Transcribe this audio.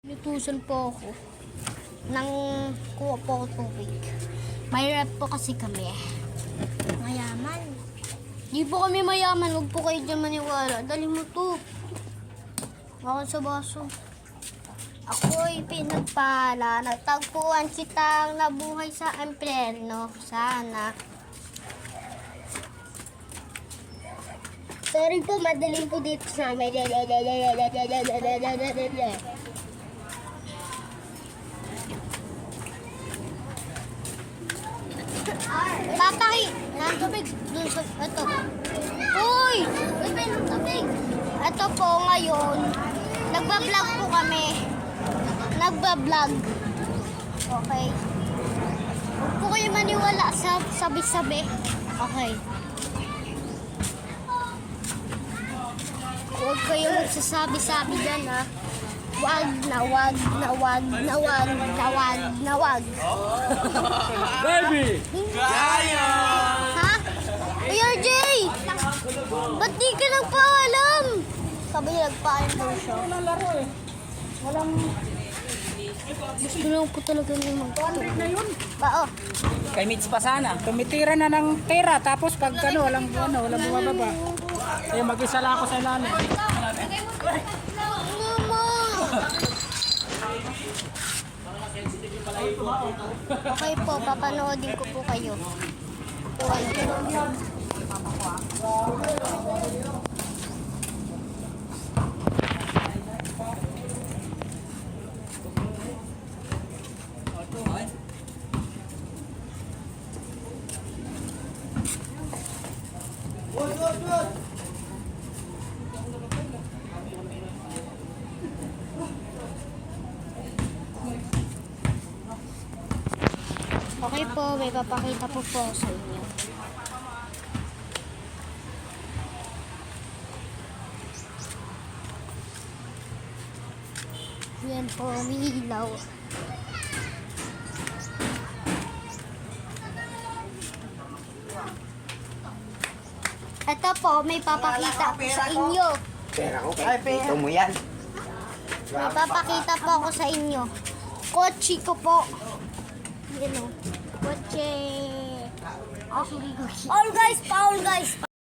Nutusan po ako nang kuha po ako tubig. May rep po kasi kami. Mayaman. Di po kami mayaman. Huwag po kayo dyan maniwala. Dali mo to. Ako sa baso. Ako'y pinagpala. Nagtagpuan kitang nabuhay sa impyerno. Sana. Sorry po, madaling po dito sa amin. Papaki! Ng tubig. Dun sa... Ito. Uy! Uy, may tubig. Ito po ngayon. Nagbablog po kami. Nagbablog. Okay. Huwag po kayo maniwala sa sabi-sabi. Okay. Huwag kayo magsasabi-sabi dyan, ha. Wag na wag na wag na wag na wag na wag. Baby! Ha? Ay, RJ! Ba't di ka nagpaalam? Sabi niya nagpaalam daw siya. Walang laro eh. Walang... Gusto lang po talaga niya mag-200 na yun. Oo. Kay Mitch pa sana. Tumitira na ng tira, tapos pag walang bumababa. Eh, mag-isa lang ako sa ilalim. Mama! Okay po, papanoodin ko po kayo. Okay po, may papakita po po sa inyo. Yan po, umiilaw. Ito po, may papakita po sa inyo. Pera ko, ito mo yan. May papakita po ako sa inyo. Kotse ko po. Yan o. Kotse. All guys, Paul guys.